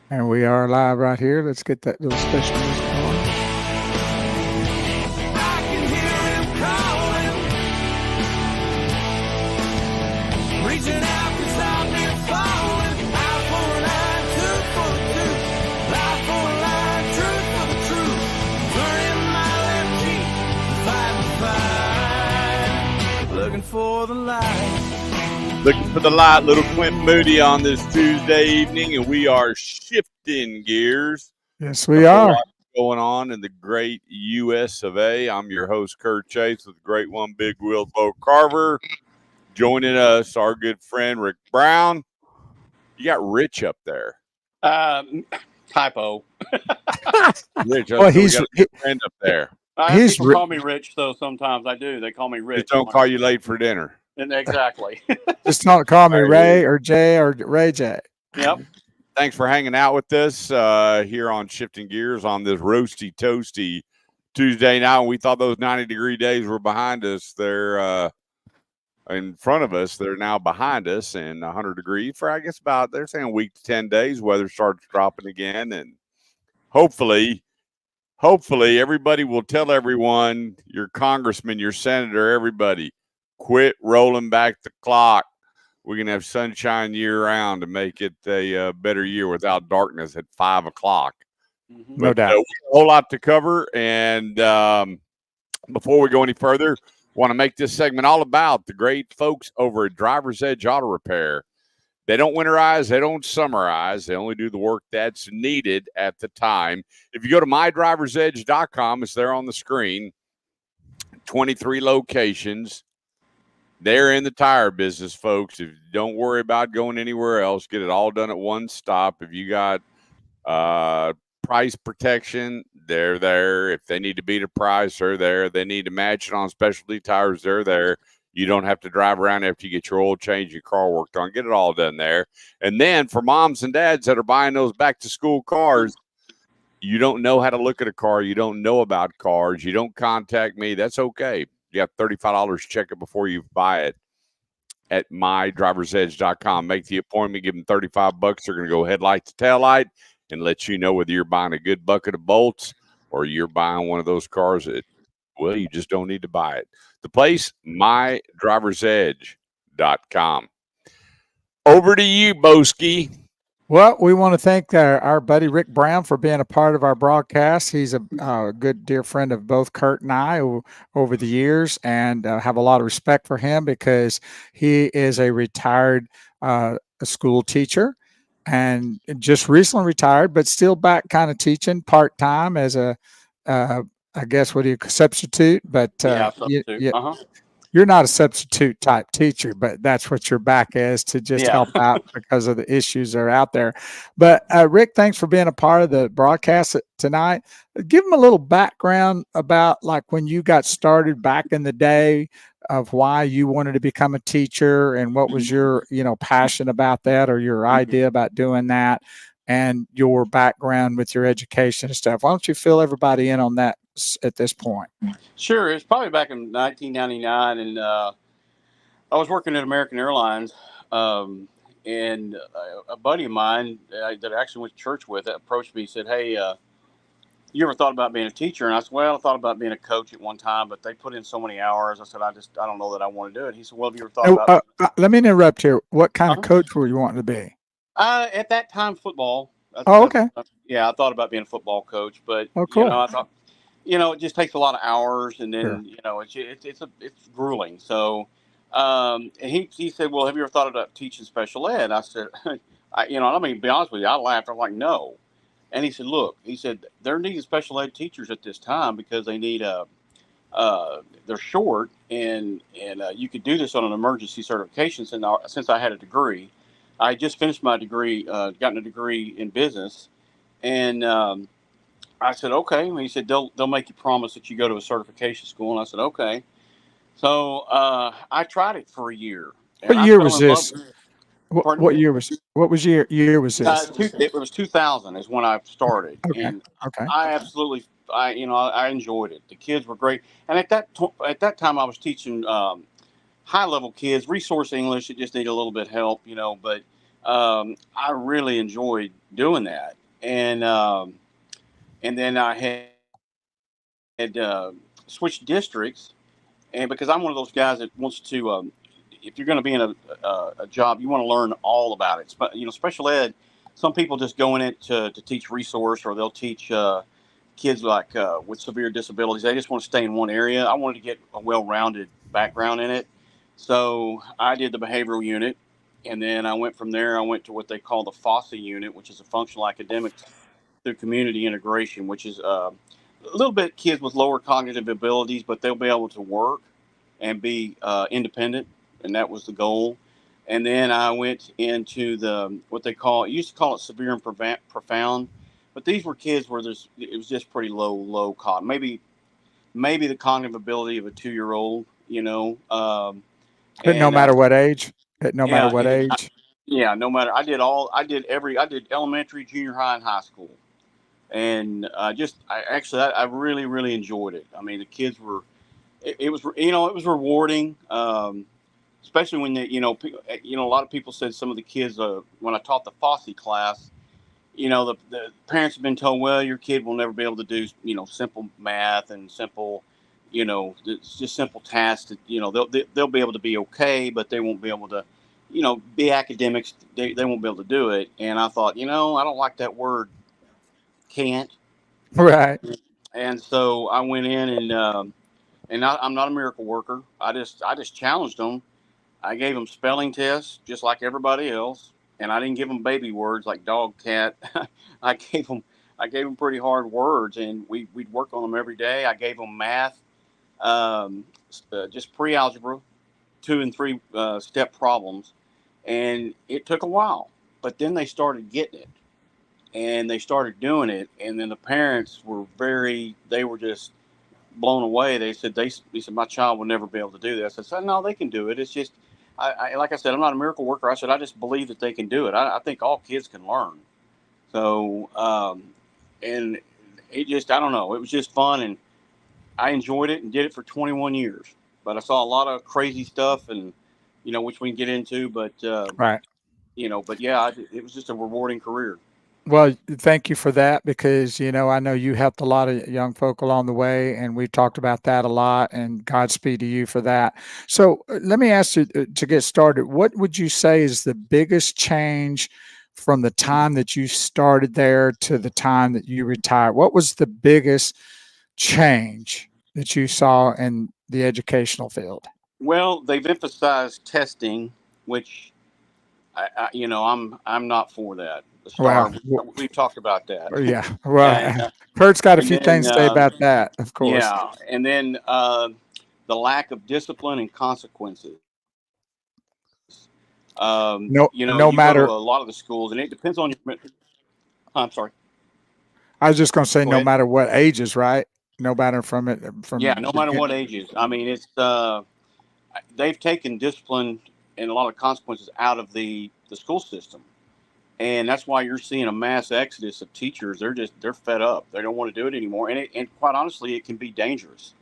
And we are live right here. Let's get that little special music going. I can hear him calling, reaching out 'cause I've been falling. Eye for an eye, tooth for a tooth, lie for a lie, truth for the truth. Turning my left cheek to fight the fight, looking for the light. Looking for the light, little Clint Moody on this Tuesday evening, and we are shifting gears. Yes, we are. Going on in the great U.S. of A. I'm your host, Kurt Chase, with the great one, Big Wheels Bo Carver. Joining us, our good friend, Rick Brown. You got Rich up there. Typo. Rich, Well, we got a friend up there. People call me Rich, though, sometimes I do. They call me Rich. Just don't call you late for dinner. And exactly. Just don't call me Ray or Jay or Ray J. Yep. Thanks for hanging out with us here on Shifting Gears on this roasty, toasty Tuesday night. We thought those 90-degree days were behind us. They're in front of us. They're now behind us, and 100 degrees for, I guess, about, they're saying a week to 10 days. Weather starts dropping again, and hopefully everybody will tell everyone, your congressman, your senator, everybody, quit rolling back the clock. We can have sunshine year round to make it a better year without darkness at 5 o'clock. Mm-hmm. No doubt. We have a whole lot to cover. And before we go any further, want to make this segment all about the great folks over at Driver's Edge Auto Repair. They don't winterize. They don't summarize. They only do the work that's needed at the time. If you go to mydriversedge.com, it's there on the screen. 23 locations. They're in the tire business, folks. If don't worry about going anywhere else, get it all done at one stop. If you got price protection, they're there. If they need to beat a price, they're there. They need to match it on specialty tires, they're there. You don't have to drive around after you get your oil change, your car worked on. Get it all done there. And then for moms and dads that are buying those back-to-school cars, you don't know how to look at a car. You don't know about cars. You don't contact me. That's okay. You have $35. Check it before you buy it at mydriversedge.com. Make the appointment. Give them $35. They're going to go headlight to tail light and let you know whether you're buying a good bucket of bolts or you're buying one of those cars that, well, you just don't need to buy it. The place, mydriversedge.com. Over to you, Boski. Well, we want to thank our buddy Rick Brown for being a part of our broadcast. He's a good, dear friend of both Kurt and I over the years, and have a lot of respect for him because he is a retired school teacher and just recently retired, but still back kind of teaching part-time as a, I guess, what do you substitute? But substitute. You're not a substitute type teacher, but that's what your back is to just help out because of the issues that are out there. But Rick, thanks for being a part of the broadcast tonight. Give them a little background about like when you got started back in the day of why you wanted to become a teacher and what was your, passion about that or your idea about doing that and your background with your education and stuff. Why don't you fill everybody in on that at this point? Sure. It's probably back in 1999, and I was working at American Airlines, and a buddy of mine that I actually went to church with approached me and said, "Hey, you ever thought about being a teacher?" And I said, "Well, I thought about being a coach at one time, but they put in so many hours." I said, "I don't know that I want to do it." He said, "Well, have you ever thought about?" Let me interrupt here. What kind of coach were you wanting to be? At that time, football. Okay. I thought about being a football coach, but cool. I thought, it just takes a lot of hours, and then it's grueling. So, and he said, "Well, have you ever thought about teaching special ed?" I said, to be honest with you, I laughed. I'm like, "No." And he said, "Look," he said, "they're needing special ed teachers at this time because they need they're short, and you could do this on an emergency certification." Since I had a degree, I just finished my degree, gotten a degree in business, and I said, "Okay." And he said, "They'll make you promise that you go to a certification school." And I said, "Okay." So I tried it for a year. What year was this? What year was? What was year was this? It was 2000 is when I started, okay. And okay. I absolutely, I enjoyed it. The kids were great, and at that time I was teaching high level kids, resource English. It just needed a little bit of help, but I really enjoyed doing that. And then I had switched districts, and because I'm one of those guys that wants to, if you're going to be in a job, you want to learn all about it. Special ed. Some people just go in it to teach resource, or they'll teach kids like with severe disabilities. They just want to stay in one area. I wanted to get a well-rounded background in it, so I did the behavioral unit, and then I went from there. I went to what they call the FOSSA unit, which is a functional academics through community integration, which is a little bit kids with lower cognitive abilities, but they'll be able to work and be independent, and that was the goal. And then I went into the what they call, used to call it severe and profound, but these were kids where it was just pretty low cognitive, maybe the cognitive ability of a 2-year old, But no and matter what age, no matter yeah, what age. yeah, no matter. I did elementary, junior high, and high school, and I really really enjoyed it. I mean, the kids were, it was, it was rewarding, especially when a lot of people said some of the kids, when I taught the Fosse class, the parents have been told, well, your kid will never be able to do simple math and simple, it's just simple tasks that they'll be able to be okay, but they won't be able to be academics. They won't be able to do it. And I thought, I don't like that word can't. Right. And so I went in and I'm not a miracle worker. I just challenged them. I gave them spelling tests just like everybody else, and I didn't give them baby words like dog, cat. I gave them pretty hard words, and we'd work on them every day. I gave them math, just pre-algebra, 2 and 3 step problems, and it took a while, but then they started getting it, and they started doing it, and then the parents they were just blown away. They said my child will never be able to do this. I said no, they can do it. It's just like I said, I'm not a miracle worker. I said I just believe that they can do it. I think all kids can learn. So and it just, I don't know, it was just fun, and I enjoyed it and did it for 21 years. But I saw a lot of crazy stuff, and which we can get into. But Right. but yeah, it was just a rewarding career. Well, thank you for that, because, I know you helped a lot of young folk along the way, and we've talked about that a lot, and Godspeed to you for that. So let me ask you, to get started, what would you say is the biggest change from the time that you started there to the time that you retired? What was the biggest change that you saw in the educational field? Well, they've emphasized testing, which I'm not for that. The Well, star, we've talked about that. yeah. Well, and, Kurt's got a and few then things to say about that, of course. yeah, and then the lack of discipline and consequences. No, You no go to matter. a lot of the schools, and it depends on your. I'm sorry. I was just going to say, Go no ahead. matter what ages, right? No matter Yeah, from no matter what ages. I mean, it's they've taken discipline and a lot of consequences out of the school system, and that's why you're seeing a mass exodus of teachers. They're fed up. They don't want to do it anymore, and quite honestly, it can be dangerous.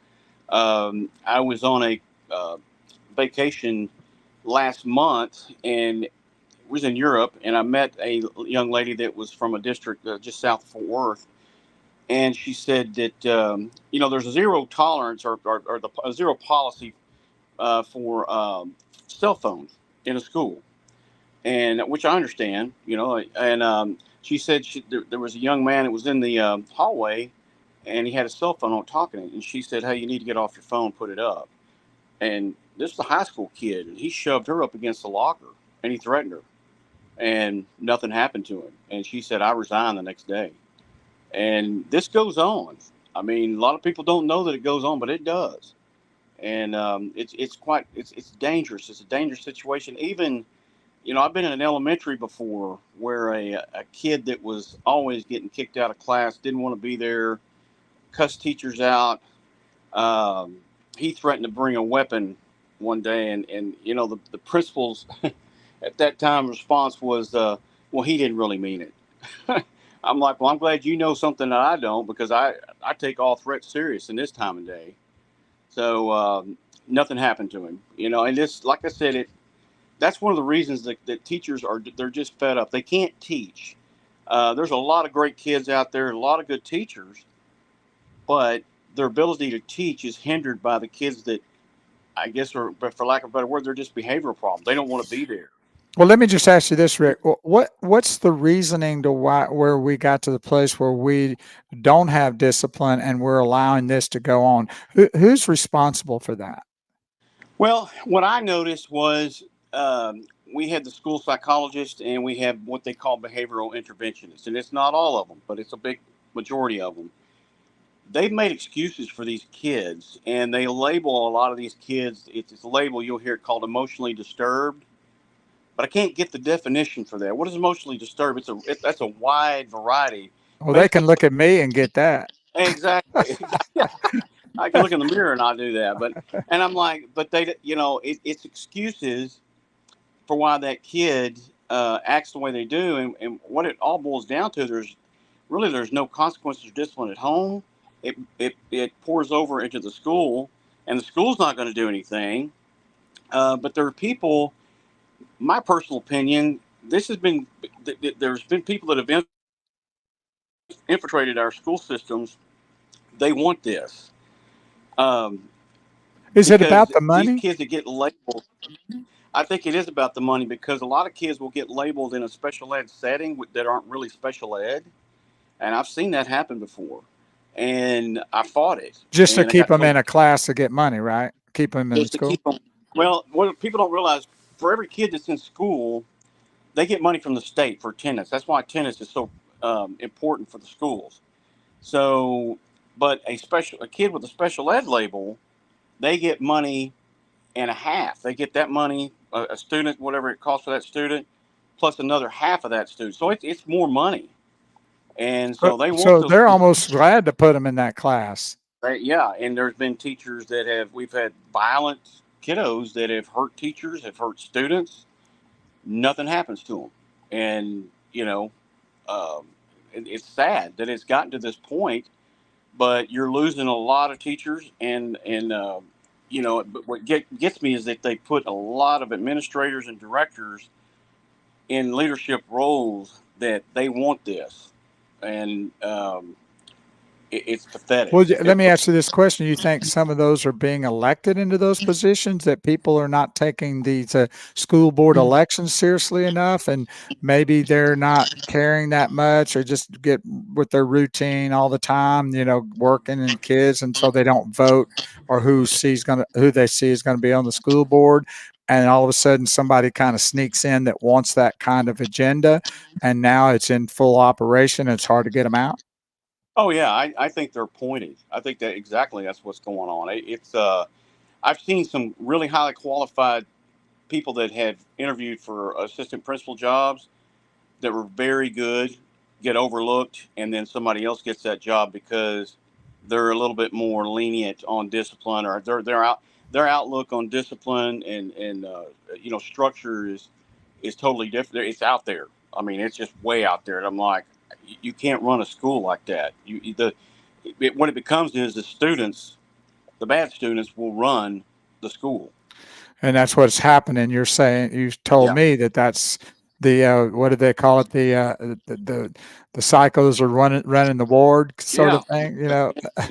I was on a vacation last month and was in Europe, and I met a young lady that was from a district just south of Fort Worth, and she said that there's a zero tolerance or a zero policy for cell phones in a school, and which I understand, and she said there was a young man that was in the hallway, and he had a cell phone on talking, and she said, hey, you need to get off your phone, put it up. And this is a high school kid, and he shoved her up against the locker, and he threatened her, and nothing happened to him. And she said, I resigned the next day. And this goes on. I mean, a lot of people don't know that it goes on, but it does. And it's dangerous. It's a dangerous situation. Even, I've been in an elementary before where a kid that was always getting kicked out of class, didn't want to be there, cussed teachers out. He threatened to bring a weapon one day, and the principal's at that time response was, well, he didn't really mean it. I'm like, well, I'm glad you know something that I don't, because I take all threats serious in this time of day. So nothing happened to him, and this, like I said, that's one of the reasons that teachers they're just fed up. They can't teach. There's a lot of great kids out there, a lot of good teachers, but their ability to teach is hindered by the kids that I guess, or but for lack of a better word, they're just behavioral problems. They don't want to be there. Well, let me just ask you this, Rick. What's the reasoning to why where we got to the place where we don't have discipline and we're allowing this to go on? Who's responsible for that? Well, what I noticed was we had the school psychologist and we have what they call behavioral interventionists, and it's not all of them, but it's a big majority of them. They've made excuses for these kids, and they label a lot of these kids. It's a label you'll hear it called emotionally disturbed, but I can't get the definition for that. What is emotionally disturbed? That's a wide variety. Well, they can look at me and get that. Exactly. I can look in the mirror and not do that, and I'm like, but it's excuses for why that kid acts the way they do, and what it all boils down to, there's no consequences or discipline at home. It pours over into the school, and the school's not going to do anything. But there are people. My personal opinion, there's been people that have infiltrated our school systems. They want this. Is it about Because the money? these kids that get labeled, I think it is about the money, because a lot of kids will get labeled in a special ed setting that aren't really special ed, and I've seen that happen before, and I fought it. Just to And I keep got them in told a class to get money, right? Keep them in just to school. keep them. Well, what people don't realize, for every kid that's in school, they get money from the state for attendance. That's why attendance is so important for the schools. So, but a kid with a special ed label, they get money and a half. They get that money, a student, whatever it costs for that student, plus another half of that student. So it's more money, and so they want So those they're kids. almost glad to put them in that class. Yeah, and there's been teachers we've had violent kiddos that have hurt teachers, have hurt students. Nothing happens to them, and um, it's sad that it's gotten to this point. But you're losing a lot of teachers, but what gets me is that they put a lot of administrators and directors in leadership roles that they want this, and it's pathetic. Well, let me ask you this question. You think some of those are being elected into those positions, that people are not taking these school board elections seriously enough, and maybe they're not caring that much, or just get with their routine all the time, working and kids, and so they don't vote, or who they see is going to be on the school board. And all of a sudden somebody kind of sneaks in that wants that kind of agenda, and now it's in full operation and it's hard to get them out. Oh yeah, I think they're pointed. I think that exactly that's what's going on. I've seen some really highly qualified people that have interviewed for assistant principal jobs that were very good get overlooked, and then somebody else gets that job because they're a little bit more lenient on discipline, or their outlook on discipline and structure is totally different. It's out there. I mean, it's just way out there. And I'm like, you can't run a school like that. What it becomes is the bad students will run the school. And that's what's happening. You're saying, you told Yeah. me that's the what do they call it? The psychos are running the ward sort Yeah. of thing.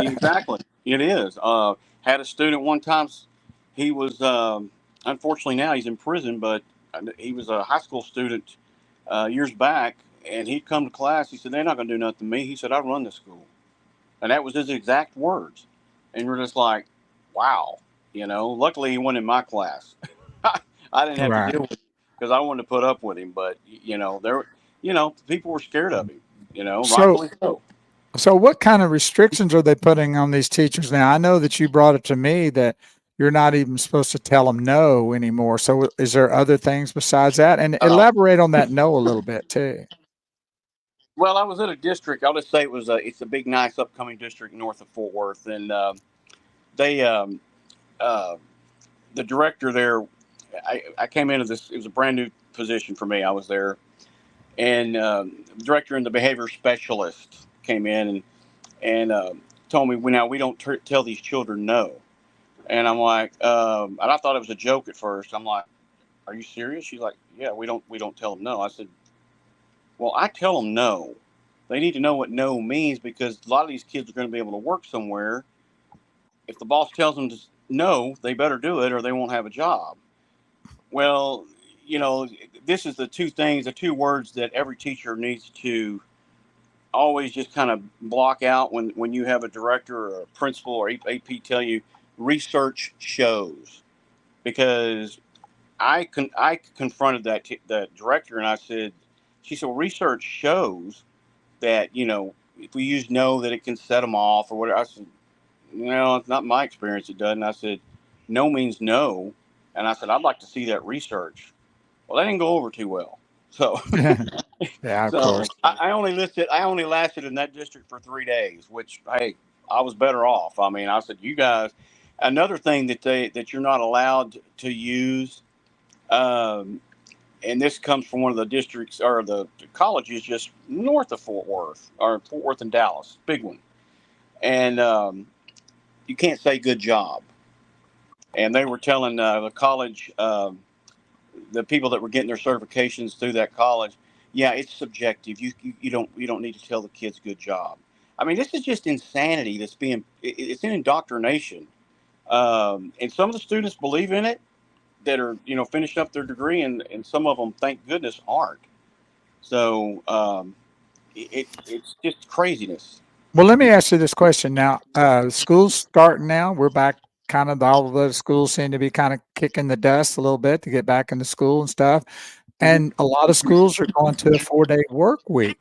Exactly. It is. Had a student one time. He was unfortunately now he's in prison, but he was a high school student years back, and he'd come to class. He said, "They're not going to do nothing to me." He said, "I run the school," and that was his exact words. And we're just like, "Wow." Luckily he wasn't in my class. I didn't have Right. to deal with him because I wanted to put up with him. But people were scared of him. Rightfully so. So what kind of restrictions are they putting on these teachers now? I know that you brought it to me that you're not even supposed to tell them no anymore. So is there other things besides that? And elaborate on that no a little bit too. Well, I was in a district. I'll just say it's a big, nice, upcoming district north of Fort Worth, and they the director there. I came into this. It was a brand new position for me. I was there, and the director and the behavior specialist came in and told me, "Now we don't tell these children no." And I'm like, and I thought it was a joke at first. I'm like, are you serious? She's like, yeah, we don't tell them no. I said, well, I tell them no. They need to know what no means, because a lot of these kids are going to be able to work somewhere. If the boss tells them to no, they better do it or they won't have a job. Well, this is the two words that every teacher needs to always just kind of block out when you have a director or a principal or AP tell you research shows. Because I confronted that director, and I said, she said, well, research shows that, if we use no, that it can set them off or whatever. I said, no, it's not my experience. It doesn't. I said, no means no. And I said, I'd like to see that research. Well, that didn't go over too well. So, Yeah, of so course. I only lasted in that district for 3 days, which, hey, I was better off. I mean, I said, you guys, another thing that you're not allowed to use, and this comes from one of the districts or the colleges just north of Fort Worth, or Fort Worth and Dallas, big one. And you can't say good job. And they were telling the college, the people that were getting their certifications through that college, yeah, it's subjective. You don't need to tell the kids good job. I mean, this is just insanity. It's an indoctrination, and some of the students believe in it that are finishing up their degree, and some of them, thank goodness, aren't. So it's just craziness. Well, let me ask you this question now. School's starting now. We're back. Kind of all of the schools seem to be kind of kicking the dust a little bit to get back into school and stuff. And a lot of schools are going to a 4-day work week.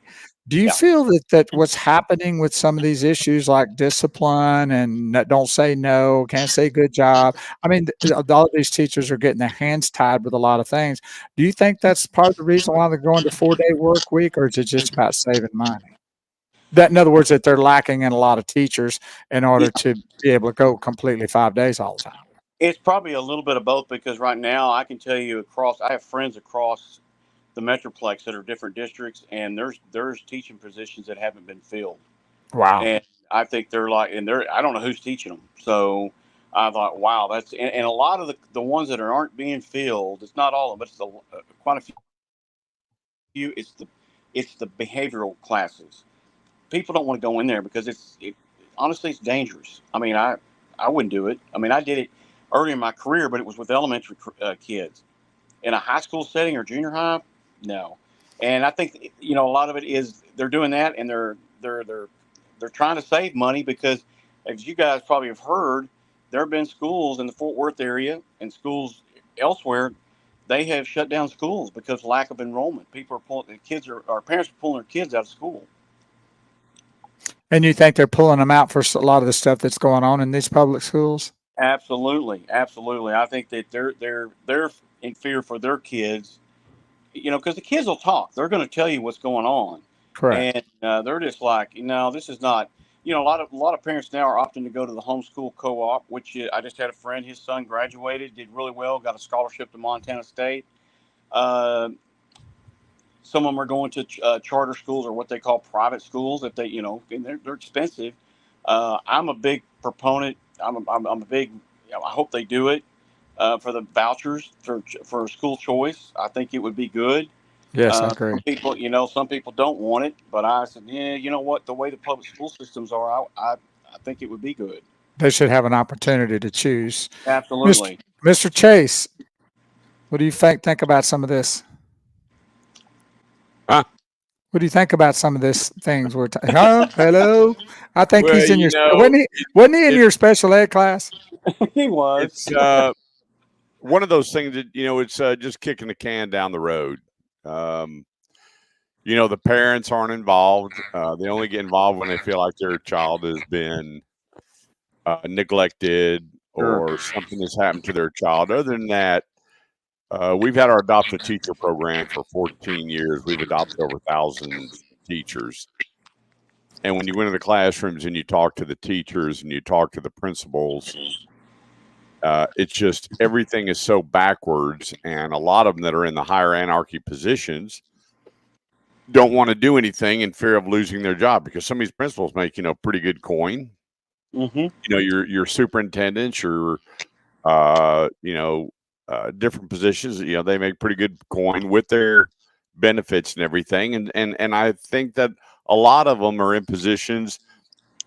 Do you Yeah. feel that what's happening with some of these issues like discipline and don't say no, can't say good job? I mean, all of these teachers are getting their hands tied with a lot of things. Do you think that's part of the reason why they're going to 4-day work week, or is it just about saving money? That, in other words, that they're lacking in a lot of teachers in order to be able to go completely 5 days all the time. It's probably a little bit of both, because right now I can tell you I have friends across the Metroplex that are different districts, and there's teaching positions that haven't been filled. Wow. And I think I don't know who's teaching them. So I thought, wow, and a lot of the ones that aren't being filled, it's not all of them, but it's quite a few. It's the behavioral classes. People don't want to go in there because honestly, it's dangerous. I mean, I wouldn't do it. I mean, I did it early in my career, but it was with elementary kids. In a high school setting or junior high, no. And I think a lot of it is they're doing that, and they're trying to save money, because, as you guys probably have heard, there have been schools in the Fort Worth area and schools elsewhere. They have shut down schools because of lack of enrollment. Parents are pulling their kids out of school. And you think they're pulling them out for a lot of the stuff that's going on in these public schools? Absolutely, absolutely. I think that they're in fear for their kids, because the kids will talk. They're going to tell you what's going on, Correct. and they're just like, this is not. A lot of parents now are opting to go to the homeschool co-op, which I just had a friend. His son graduated, did really well, got a scholarship to Montana State. Some of them are going to charter schools, or what they call private schools. If they, and they're expensive. I'm a big proponent. I'm a big. I hope they do it for the vouchers for school choice. I think it would be good. Yes, I agree. Some people don't want it, but I said, yeah, you know what? The way the public school systems are, I think it would be good. They should have an opportunity to choose. Absolutely. Mr. Chase, what do you think about some of this? Huh? What do you think about some of these things we're hello? I think Well, he's in your wasn't he in your special ed class? He was. It's one of those things that it's just kicking the can down the road. The parents aren't involved. They only get involved when they feel like their child has been neglected or something has happened to their child. Other than that, we've had our Adopt a Teacher program for 14 years. We've adopted over 1,000 teachers. And when you went into the classrooms and you talk to the teachers and you talk to the principals, it's just everything is so backwards. And a lot of them that are in the higher anarchy positions don't want to do anything in fear of losing their job, because some of these principals make, pretty good coin. Mm-hmm. Your superintendents, your, different positions. You know, they make pretty good coin with their benefits and everything. And I think that a lot of them are in positions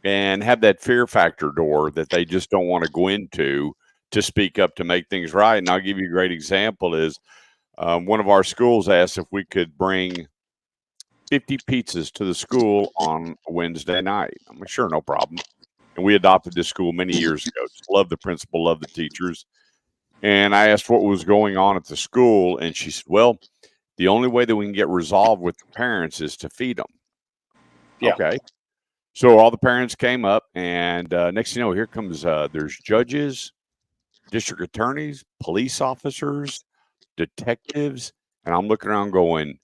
and have that fear factor door that they just don't want to go into to speak up to make things right. And I'll give you a great example is one of our schools asked if we could bring 50 pizzas to the school on a Wednesday night. I'm like, sure, no problem. And we adopted this school many years ago. Just love the principal, love the teachers. And I asked what was going on at the school, and she said, well, the only way that we can get resolved with the parents is to feed them. Yeah. Okay. So all the parents came up, and next thing you know, here comes there's judges, district attorneys, police officers, detectives, and I'm looking around going,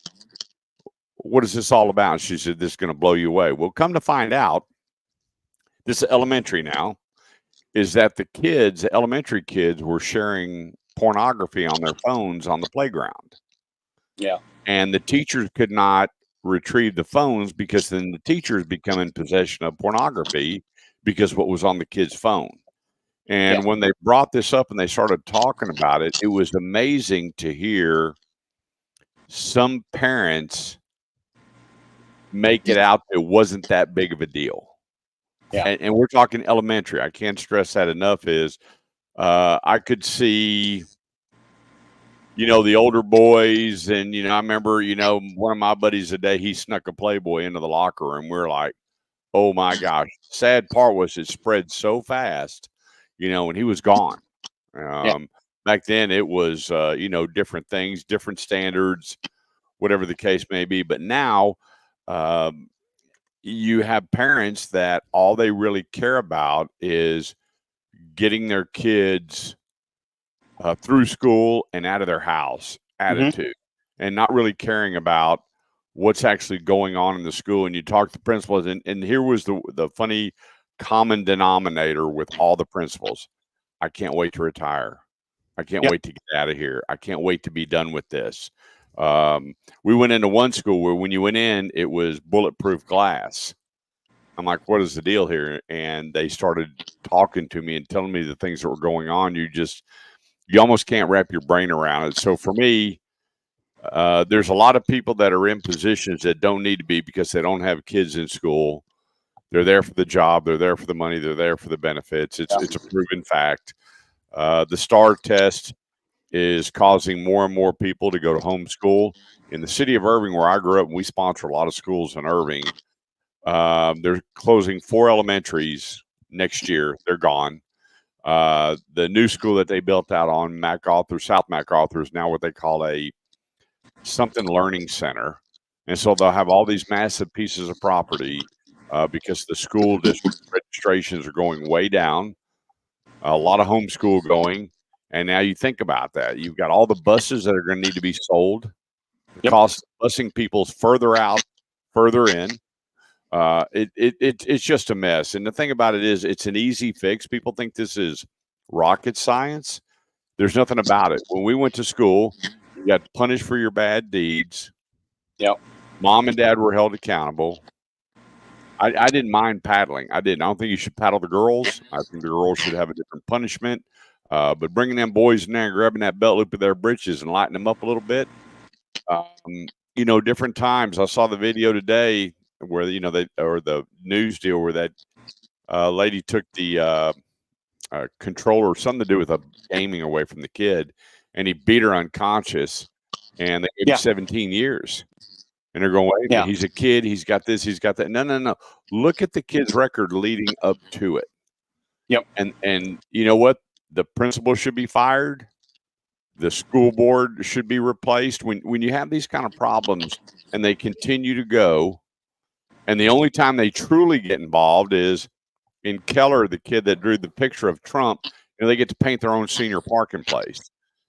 what is this all about? She said, this is going to blow you away. Well, come to find out, this is elementary now, is that the kids, the elementary kids, were sharing pornography on their phones on the playground. Yeah. And the teachers could not retrieve the phones because then the teachers become in possession of pornography because what was on the kid's phone. And when they brought this up and they started talking about it, it was amazing to hear some parents make it out it wasn't that big of a deal. Yeah. And we're talking elementary. I can't stress that enough is I could see, you know, the older boys. And, you know, I remember, you know, one of my buddies today, he snuck a Playboy into the locker room. We're like, oh my gosh. Sad part was it spread so fast, you know, and he was gone. Back then it was, you know, different things, different standards, whatever the case may be. But now you have parents that all they really care about is getting their kids through school and out of their house attitude, and not really caring about what's actually going on in the school. And you talk to the principals, and here was the funny common denominator with all the principals. I can't wait to retire. I can't wait to get out of here. I can't wait to be done with this. We went into one school where when you went in, it was bulletproof glass. I'm like, what is the deal here? And they started talking to me and telling me the things that were going on. You almost can't wrap your brain around it. So for me, there's a lot of people that are in positions that don't need to be because they don't have kids in school. They're there for the job. They're there for the money. They're there for the benefits. It's a proven fact. The STAR test is causing more and more people to go to homeschool. In the city of Irving, where I grew up, and we sponsor a lot of schools in Irving, they're closing 4 elementaries next year. They're gone. The new school that they built out on South MacArthur is now what they call a something learning center. And so they'll have all these massive pieces of property because the school district registrations are going way down. A lot of homeschool going. And now you think about that. You've got all the buses that are going to need to be sold. The cost of busing people's further out, further in. It's just a mess. And the thing about it is it's an easy fix. People think this is rocket science. There's nothing about it. When we went to school, you got punished for your bad deeds. Yep. Mom and dad were held accountable. I didn't mind paddling. I don't think you should paddle the girls. I think the girls should have a different punishment. But bringing them boys in there and grabbing that belt loop of their britches and lighting them up a little bit, you know, different times. I saw the video today where, you know, the news deal where that lady took the controller, something to do with a gaming away from the kid, and he beat her unconscious, and they gave him 17 years. And they're going, wait, he's a kid. He's got this. He's got that. No. Look at the kid's record leading up to it. Yep. And you know what? The principal should be fired. The school board should be replaced. When you have these kind of problems and they continue to go, and the only time they truly get involved is in Keller, the kid that drew the picture of Trump, and they get to paint their own senior parking place.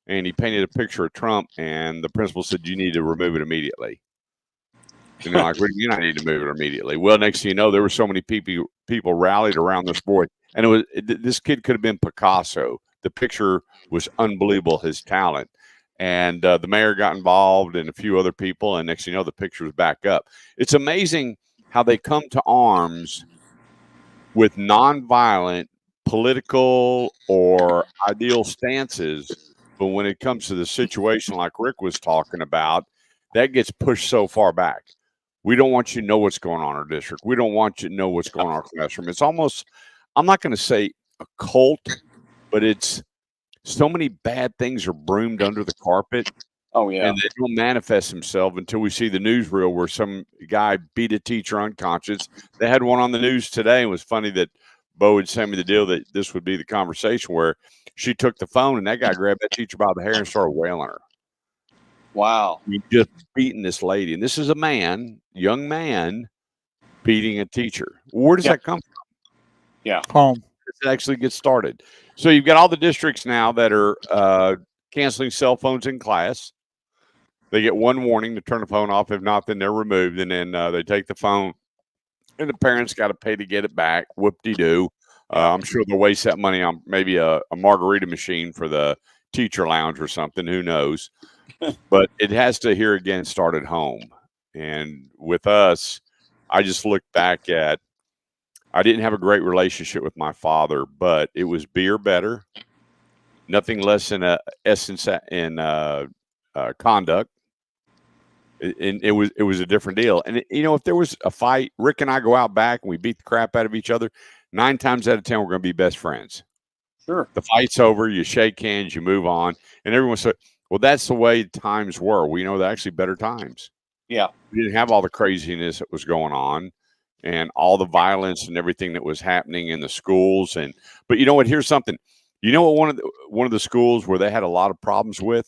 And he painted a picture of Trump, and the principal said, you need to remove it immediately. You know, like, what do you mean I need to move it immediately? Well, next thing you know, there were so many people rallied around this boy. And this kid could have been Picasso. The picture was unbelievable, his talent. And the mayor got involved and a few other people. And next thing you know, the picture was back up. It's amazing how they come to arms with nonviolent political or ideal stances But when it comes to the situation like Rick was talking about, that gets pushed so far back. We don't want you to know what's going on in our district. We don't want you to know what's going on in our classroom. It's almost, I'm not going to say a cult, but it's so many bad things are broomed under the carpet. Oh yeah. And they don't manifest themselves until we see the newsreel where some guy beat a teacher unconscious. They had one on the news today, and it was funny that Bo had sent me the deal that this would be the conversation where she took the phone and that guy grabbed that teacher by the hair and started wailing her. Wow. He just beating this lady. And this is a man, young man, beating a teacher. Where does that come from? Home. It actually gets started. So you've got all the districts now that are canceling cell phones in class. They get one warning to turn the phone off. If not, then they're removed. And then they take the phone, and the parents got to pay to get it back. Whoop-de-doo. I'm sure they'll waste that money on maybe a margarita machine for the teacher lounge or something. Who knows? But it has to, here again, start at home. And with us, I just look back at, I didn't have a great relationship with my father, but it was beer better, nothing less than a essence in conduct. And it was a different deal. And if there was a fight, Rick and I go out back and we beat the crap out of each other. 9 times out of 10, we're going to be best friends. Sure. The fight's over. You shake hands. You move on. And everyone said, well, that's the way times were. We know they're actually better times. Yeah. We didn't have all the craziness that was going on and all the violence and everything that was happening in the schools. But you know what? Here's something. You know what? One of the schools where they had a lot of problems with,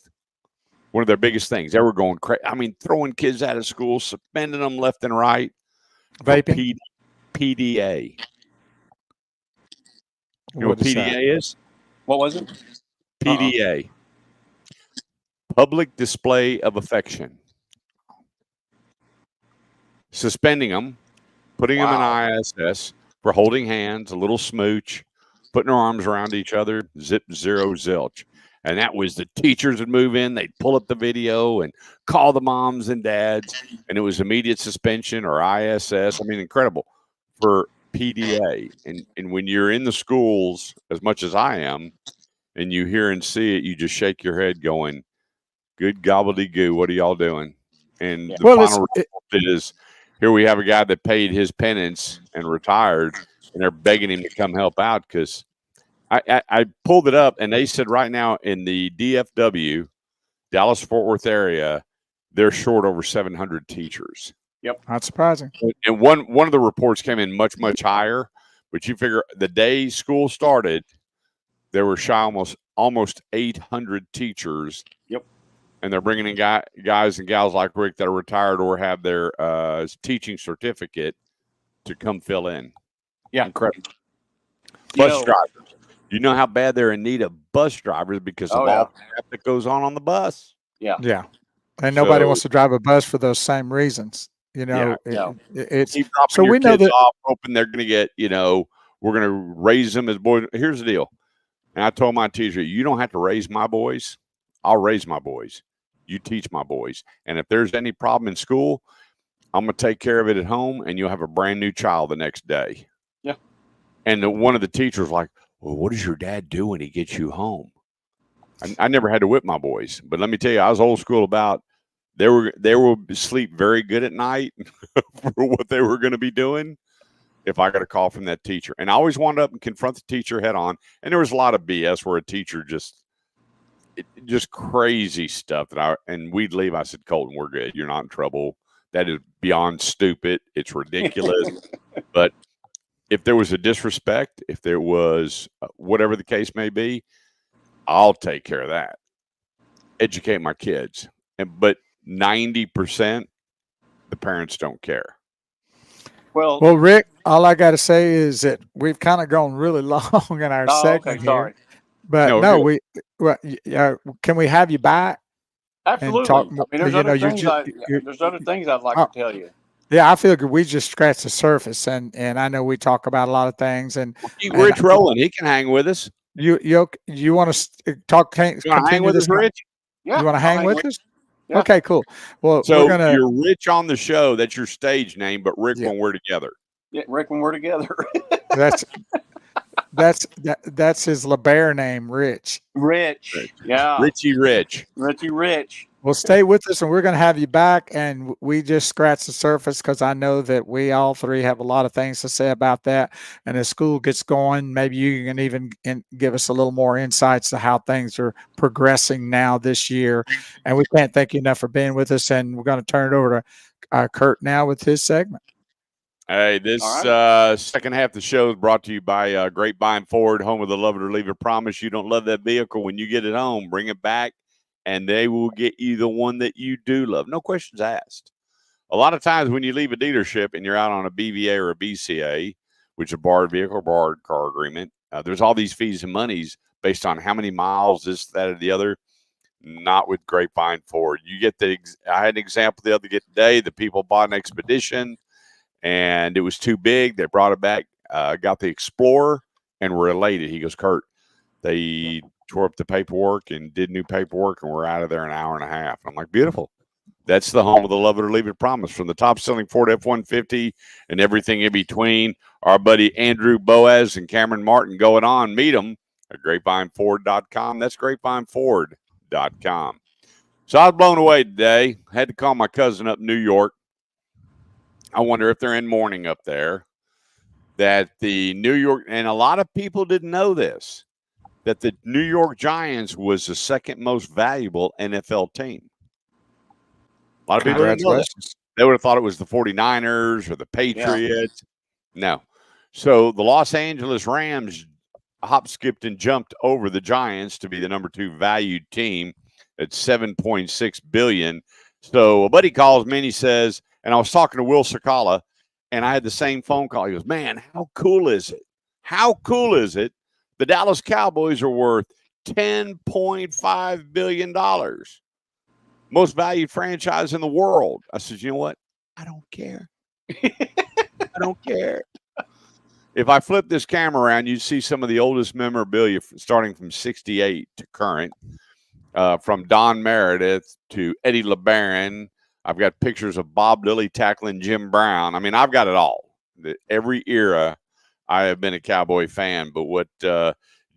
one of their biggest things, they were going crazy. I mean, throwing kids out of school, suspending them left and right. Vaping. PDA. You know what PDA is? What was it? PDA. Public display of affection. Suspending them, putting them in ISS for holding hands, a little smooch, putting their arms around each other, zip, zero, zilch. And that was the teachers would move in, they'd pull up the video and call the moms and dads, and it was immediate suspension or ISS. I mean, incredible for PDA. And when you're in the schools, as much as I am, and you hear and see it, you just shake your head going, good gobbledygoo, what are y'all doing? And the final result is, here we have a guy that paid his penance and retired, and they're begging him to come help out because I pulled it up, and they said right now in the DFW, Dallas-Fort Worth area, they're short over 700 teachers. Yep. Not surprising. And one of the reports came in much, much higher, but you figure the day school started, there were shy almost 800 teachers. Yep. And they're bringing in guys and gals like Rick that are retired or have their teaching certificate to come fill in. Yeah. Incredible. Bus drivers. You know how bad they're in need of bus drivers because of all the crap that goes on the bus. Yeah. Yeah. And nobody wants to drive a bus for those same reasons. It's so we know that off, hoping they're going to get, we're going to raise them as boys. Here's the deal. And I told my teacher, you don't have to raise my boys. I'll raise my boys. You teach my boys. And if there's any problem in school, I'm going to take care of it at home, and you'll have a brand new child the next day. Yeah. And one of the teachers was like, well, what does your dad do when he gets you home? I never had to whip my boys, but let me tell you, I was old school about they will sleep very good at night for what they were going to be doing if I got a call from that teacher. And I always wound up and confront the teacher head on. And there was a lot of BS where a teacher just crazy stuff and we'd leave. I said, Colton, we're good. You're not in trouble. That is beyond stupid. It's ridiculous. But if there was a disrespect, if there was whatever the case may be, I'll take care of that. Educate my kids. But 90%, the parents don't care. Well, Rick, all I got to say is that we've kind of gone really long in our segment here. But can we have you back? Absolutely. Talk, there's other things I'd like to tell you. Yeah, I feel good. We just scratched the surface, and I know we talk about a lot of things. And Rich Rowland, he can hang with us. You want to talk? You want to hang with us, Rich? Yeah. You want to hang with us? Yeah. Okay, cool. Well, so you're Rich on the show. That's your stage name, but Rick when we're together. Yeah, Rick when we're together. that's his LeBaron name, Rich. Rich. Yeah. Richie Rich. Richie Rich. Well, stay with us, and we're going to have you back. And we just scratched the surface because I know that we all three have a lot of things to say about that. And as school gets going, maybe you can even give us a little more insights to how things are progressing now this year. And we can't thank you enough for being with us. And we're going to turn it over to Kurt now with his segment. Hey, this second half of the show is brought to you by Grapevine Ford, home of the Love It or Leave It promise. You don't love that vehicle when you get it home, bring it back, and they will get you the one that you do love. No questions asked. A lot of times when you leave a dealership and you're out on a BVA or a BCA, which is a borrowed vehicle, borrowed car agreement, there's all these fees and monies based on how many miles, this, that, or the other. Not with Grapevine Ford. You get I had an example the other day. The people bought an Expedition, and it was too big. They brought it back, got the Explorer, and were elated. He goes, Kurt, they tore up the paperwork and did new paperwork, and we're out of there in an hour and a half. And I'm like, beautiful. That's the home of the Love It or Leave It promise. From the top-selling Ford F-150 and everything in between, our buddy Andrew Boaz and Cameron Martin going on. Meet them at GrapevineFord.com. That's GrapevineFord.com. So I was blown away today. Had to call my cousin up in New York. I wonder if they're in mourning up there. That the New York, and a lot of people didn't know this, that the New York Giants was the second most valuable NFL team. A lot of people didn't know that. They would have thought it was the 49ers or the Patriots. Yeah. No. So the Los Angeles Rams hop, skipped, and jumped over the Giants to be the number 2 valued team at $7.6 billion. So a buddy calls me and he says, and I was talking to Will Sakala, and I had the same phone call. He goes, man, how cool is it? How cool is it? The Dallas Cowboys are worth $10.5 billion. Most valued franchise in the world. I said, you know what? I don't care. I don't care. If I flip this camera around, you see some of the oldest memorabilia starting from 68 to current, from Don Meredith to Eddie LeBaron. I've got pictures of Bob Lilly tackling Jim Brown. I mean, I've got it all. Every era, I have been a Cowboy fan. But what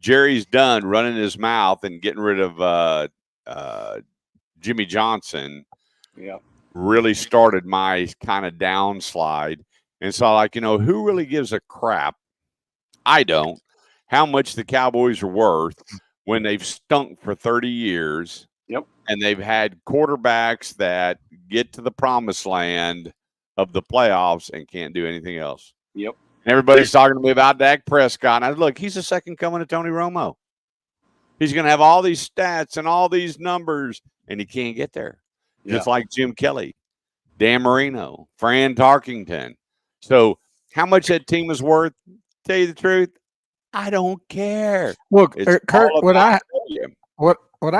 Jerry's done, running his mouth and getting rid of Jimmy Johnson, really started my kind of downslide. And so, like, you know, who really gives a crap? I don't. How much the Cowboys are worth when they've stunk for 30 years. Yep. And they've had quarterbacks that get to the promised land of the playoffs and can't do anything else. Yep. And everybody's talking to me about Dak Prescott. And I look, he's the second coming of Tony Romo. He's going to have all these stats and all these numbers, and he can't get there. Yeah. Just like Jim Kelly, Dan Marino, Fran Tarkington. So how much that team is worth, tell you the truth, I don't care. Well, Kurt, what I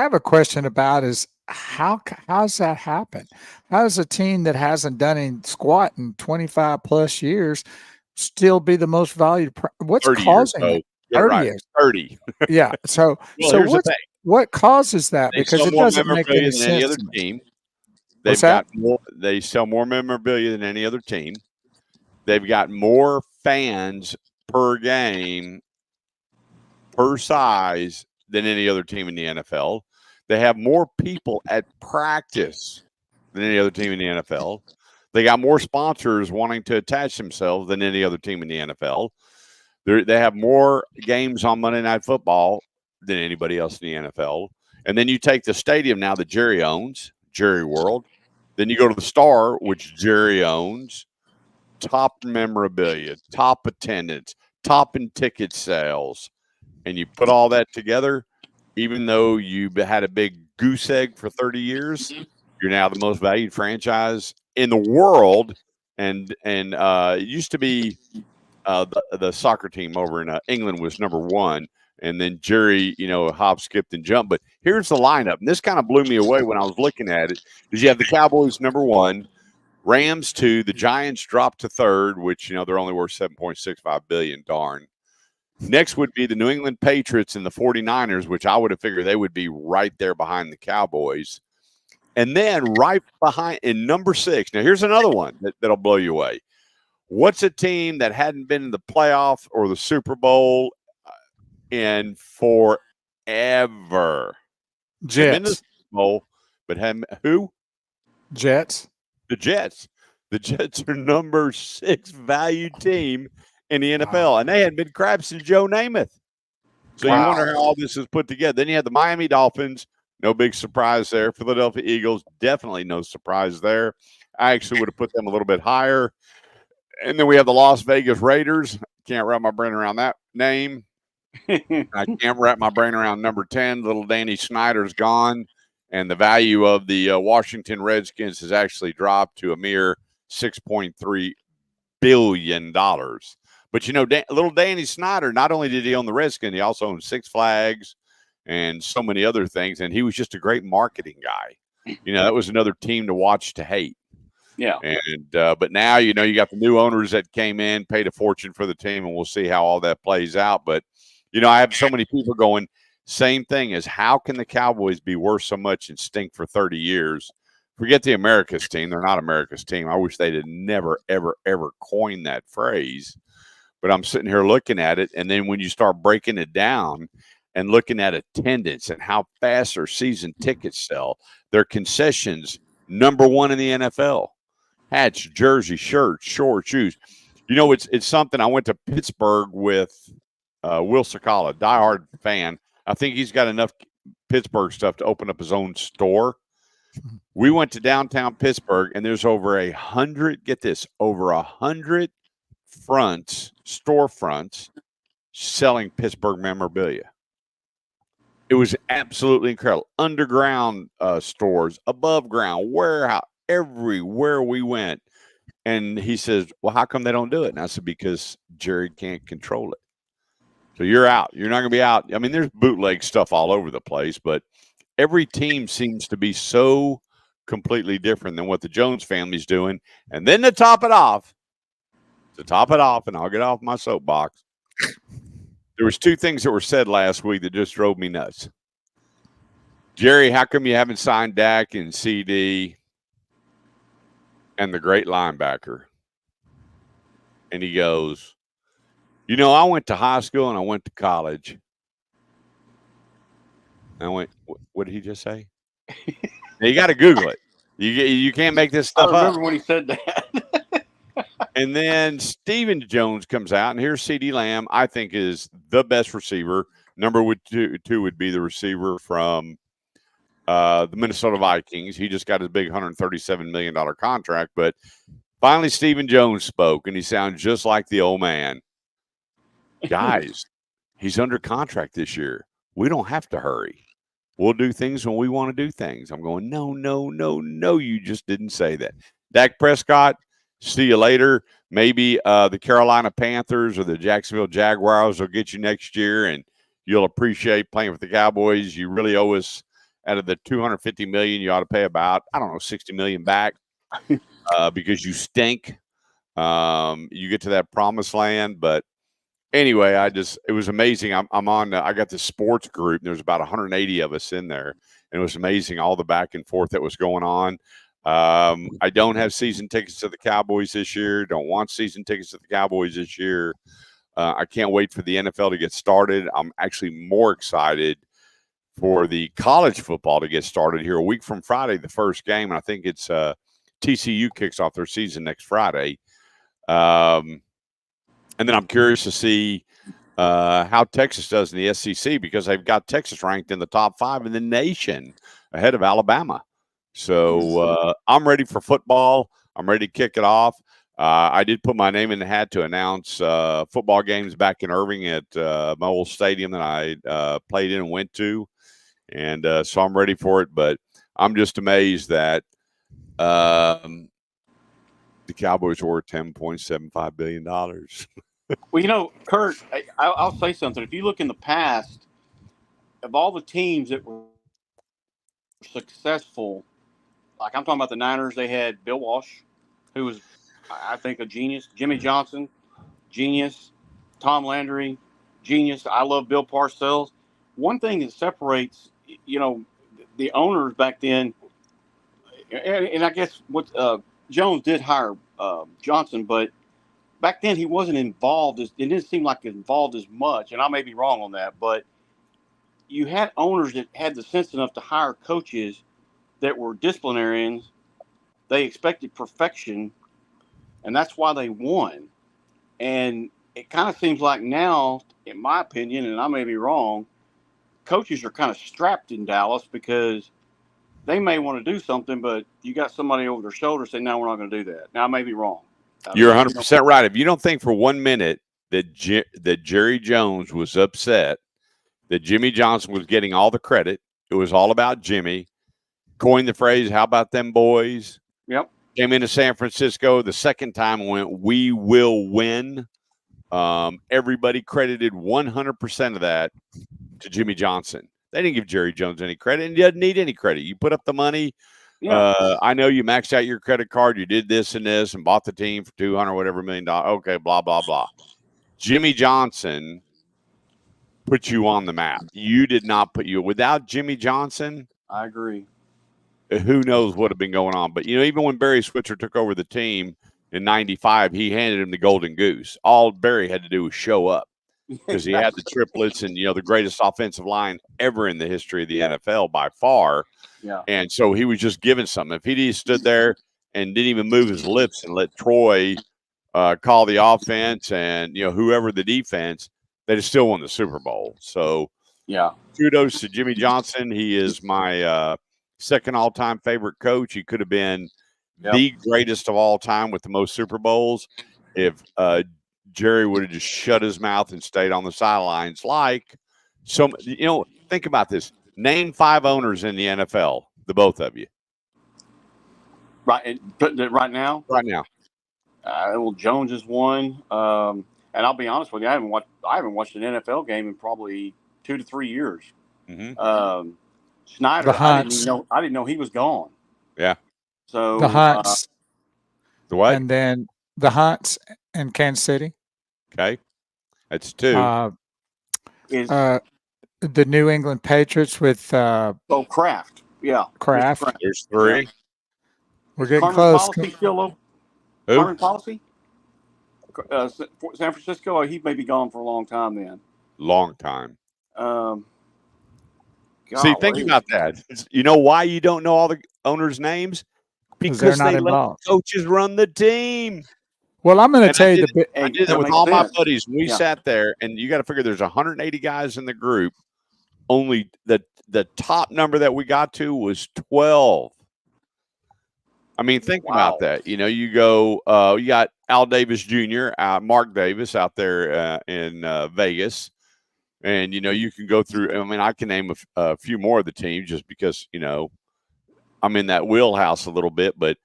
have a question about is how's that happen? How does a team that hasn't done any squat in 25 plus years still be the most valued? What's causing it? 30 years. 30. Yeah. So, well, what causes that? Because it doesn't make any sense. Any other team. They sell more memorabilia than any other team. They've got more fans per game, per size, than any other team in the NFL. They have more people at practice than any other team in the NFL. They got more sponsors wanting to attach themselves than any other team in the NFL. They have more games on Monday Night Football than anybody else in the NFL. And then you take the stadium now that Jerry owns, Jerry World. Then you go to the Star, which Jerry owns. Top memorabilia, top attendance, top in ticket sales. And you put all that together, even though you had a big goose egg for 30 years, you're now the most valued franchise in the world. And it used to be the soccer team over in England was number 1. And then Jerry, hop, skipped, and jumped. But here's the lineup. And this kind of blew me away when I was looking at it. Is you have the Cowboys number 1, Rams 2, the Giants dropped to 3rd, which, they're only worth $7.65 billion. Darn. Next would be the New England Patriots and the 49ers, which I would have figured they would be right there behind the Cowboys. And then right behind in number 6. Now, here's another one that'll blow you away. What's a team that hadn't been in the playoff or the Super Bowl in forever. They've been to the Jets. Super Bowl, but who? Jets. The Jets. The Jets are number 6 value team in the NFL, and they hadn't been crap since Joe Namath. So you wonder how all this is put together. Then you had the Miami Dolphins. No big surprise there. Philadelphia Eagles, definitely no surprise there. I actually would have put them a little bit higher. And then we have the Las Vegas Raiders. Can't wrap my brain around that name. I can't wrap my brain around number 10. Little Danny Snyder's gone. And the value of the Washington Redskins has actually dropped to a mere $6.3 billion. But, you know, little Danny Snyder, not only did he own the Redskins, he also owned Six Flags and so many other things. And he was just a great marketing guy. You know, that was another team to watch to hate. Yeah. And but now, you know, you got the new owners that came in, paid a fortune for the team, and we'll see how all that plays out. But, you know, I have so many people going, same thing as how can the Cowboys be worth so much and stink for 30 years? Forget the America's team. They're not America's team. I wish they'd have never, ever, ever coined that phrase. But I'm sitting here looking at it. And then when you start breaking it down and looking at attendance and how fast their season tickets sell, their concessions, number 1 in the NFL. Hats, jersey, shirts, shorts, shoes. You know, it's something. I went to Pittsburgh with Will Sakala, diehard fan. I think he's got enough Pittsburgh stuff to open up his own store. We went to downtown Pittsburgh, and there's over 100, get this, over 100 storefronts selling Pittsburgh memorabilia. It was absolutely incredible. Underground stores, above ground, warehouse, everywhere we went. And he says, well, how come they don't do it? And I said, because Jerry can't control it. So you're out. You're not going to be out. I mean, there's bootleg stuff all over the place, but every team seems to be so completely different than what the Jones family's doing. And then to top it off, and I'll get off my soapbox, there was 2 things that were said last week that just drove me nuts. Jerry, how come you haven't signed Dak and CD and the great linebacker? And he goes, you know, I went to high school and I went to college. And I went, what did he just say? Now, you got to Google it. You can't make this stuff up. I remember when he said that. And then Stephen Jones comes out, and here's CeeDee Lamb, I think is the best receiver. Number 2 would be the receiver from the Minnesota Vikings. He just got his big $137 million contract. But finally, Stephen Jones spoke, and he sounds just like the old man. Guys, he's under contract this year. We don't have to hurry. We'll do things when we want to do things. I'm going, no, you just didn't say that. Dak Prescott, see you later. Maybe the Carolina Panthers or the Jacksonville Jaguars will get you next year, and you'll appreciate playing with the Cowboys. You really owe us, out of the $250 million, you ought to pay about, I don't know, $60 million back because you stink. You get to that promised land, but anyway, it was amazing. I'm on, I got this sports group, and there's about 180 of us in there, and it was amazing all the back and forth that was going on. I don't have season tickets to the Cowboys this year. Don't want season tickets to the Cowboys this year. I can't wait for the NFL to get started. I'm actually more excited for the college football to get started here a week from Friday, the first game. And I think it's TCU kicks off their season next Friday. And then I'm curious to see how Texas does in the SEC, because they've got Texas ranked in the top 5 in the nation ahead of Alabama. So I'm ready for football. I'm ready to kick it off. I did put my name in the hat to announce football games back in Irving at my old stadium that I played in and went to. And so I'm ready for it. But I'm just amazed that the Cowboys were $10.75 billion. Well, you know, Kurt, I'll say something. If you look in the past, of all the teams that were successful, like I'm talking about the Niners, they had Bill Walsh, who was, I think, a genius. Jimmy Johnson, genius. Tom Landry, genius. I love Bill Parcells. One thing that separates, you know, the owners back then, and I guess what Jones did hire Johnson, but back then he wasn't involved. It didn't seem like involved as much, and I may be wrong on that, but you had owners that had the sense enough to hire coaches that were disciplinarians. They expected perfection, and that's why they won. And it kind of seems like now, in my opinion, and I may be wrong, coaches are kind of strapped in Dallas because they may want to do something, but you got somebody over their shoulder saying, "No, we're not going to do that." Now, I may be wrong. You're 100% right. If you don't think for 1 minute that that Jerry Jones was upset that Jimmy Johnson was getting all the credit, it was all about Jimmy. Coined the phrase, "How about them boys?" Yep. Came into San Francisco the second time and went, "We will win." Everybody credited 100% of that to Jimmy Johnson. They didn't give Jerry Jones any credit, and he doesn't need any credit. You put up the money. Yeah. I know you maxed out your credit card. You did this and this and bought the team for $200 whatever $1 million. Okay, blah, blah, blah. Jimmy Johnson put you on the map. You did not put you. Without Jimmy Johnson, I agree. Who knows what had been going on. But, even when Barry Switzer took over the team in 95, he handed him the golden goose. All Barry had to do was show up because he had the triplets and, the greatest offensive line ever in the history of the NFL by far. Yeah. And so he was just giving something. If he stood there and didn't even move his lips and let Troy call the offense and, whoever the defense, they'd have still won the Super Bowl. So, yeah, kudos to Jimmy Johnson. He is my second all-time favorite coach. He could have been the greatest of all time with the most Super Bowls if Jerry would have just shut his mouth and stayed on the sidelines. Like, so, think about this. Name 5 owners in the NFL, the both of you. Right now? Right now. Well, Jones is one. And I'll be honest with you, I haven't watched an NFL game in probably 2 to 3 years. Mm-hmm. Snyder, I didn't know he was gone. Yeah. So the Hunts. The what? And then the Hunts in Kansas City. Okay. That's 2. The New England Patriots with Kraft. Yeah. Kraft. There's 3. Yeah. We're getting Carmen close. Policy still Who? Carmen Policy? San Francisco, he may be gone for a long time then. Long time. See, think golly. about that. You know why you don't know all the owners' names? Because they're not they involved. let coaches run the team. Well, I'm going to tell you I did that with all my buddies. We sat there, and you got to figure there's 180 guys in the group. Only the top number that we got to was 12. I mean, think about that. You go, you got Al Davis Jr., Mark Davis out there in Vegas. And, you can go through, I mean, I can name a few more of the teams just because, I'm in that wheelhouse a little bit. But,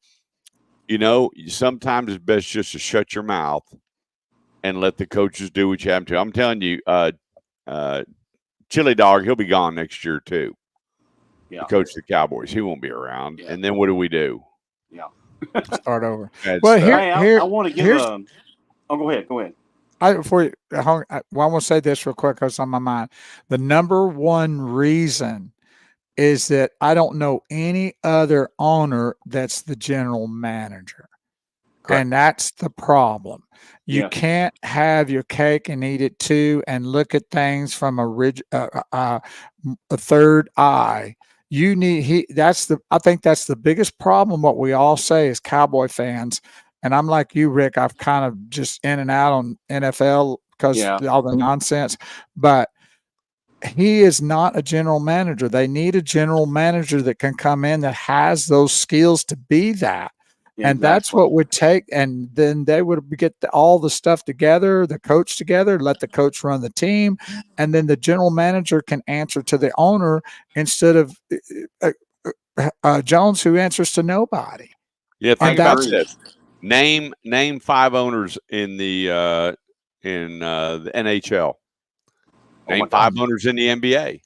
sometimes it's best just to shut your mouth and let the coaches do what you have to. I'm telling you, Chili Dog, he'll be gone next year too. Yeah. To coach the Cowboys. He won't be around. Yeah. And then what do we do? Yeah. Start over. Well, I want to give go ahead. Go ahead. I want to say this real quick because it's on my mind. The number one reason is that I don't know any other owner that's the general manager. Correct. And that's the problem. You can't have your cake and eat it too and look at things from a third eye. I think that's the biggest problem. What we all say as Cowboy fans, and I'm like you, Rick, I've kind of just in and out on NFL because all the nonsense, but he is not a general manager. They need a general manager that can come in that has those skills to be that. Yeah, and that's what would take. And then they would get all the stuff together, the coach together, let the coach run the team. And then the general manager can answer to the owner instead of Jones, who answers to nobody. Yeah. Think about this. Name 5 owners in the NHL. Name 5 owners in the NBA.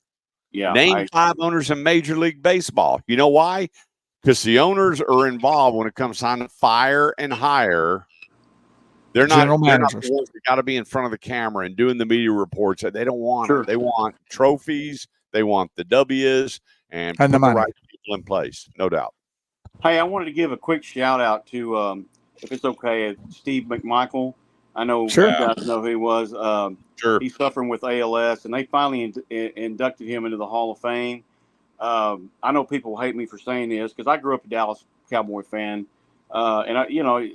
Yeah. Name 5 owners in Major League Baseball. You know why? Because the owners are involved when it comes time to fire and hire. They're not the ones that got to be in front of the camera and doing the media reports. They don't want it. They want trophies. They want the W's and put the right people in place. No doubt. Hey, I wanted to give a quick shout out to, if it's okay, Steve McMichael. I know Sure. you guys know who he was. Sure. He's suffering with ALS, and they finally inducted him into the Hall of Fame. I know people hate me for saying this because I grew up a Dallas Cowboy fan, and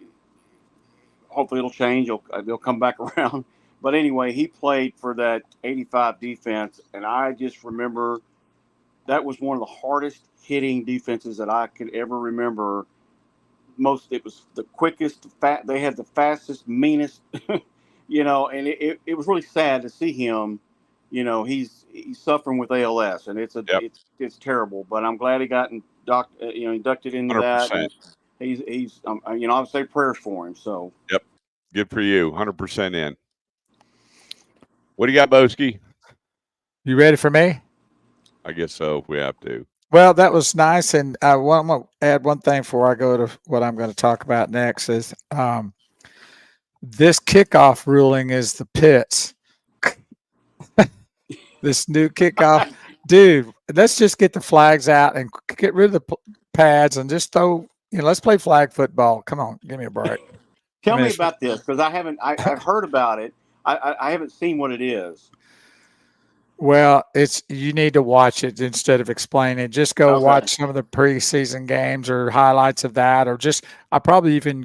hopefully it'll change. They'll come back around. But anyway, he played for that '85 defense, and I just remember that was one of the hardest hitting defenses that I could ever remember. It was the quickest, they had the fastest, meanest, and it was really sad to see him. He's suffering with ALS, and it's terrible. But I'm glad he got inducted into 100%. that. He's I would say prayers for him. So yep, good for you. 100% in. What do you got, Boski? You ready for me? I guess so. If we have to. Well, that was nice, and I'm going to add one thing before I go to what I'm going to talk about next. Is this kickoff ruling is the pits. This new kickoff, dude. Let's just get the flags out and get rid of the pads and just throw. Let's play flag football. Come on, give me a break. Tell me about this because I've heard about it. I haven't seen what it is. Well, you need to watch it instead of explaining. Just go watch some of the preseason games or highlights of that, or I probably even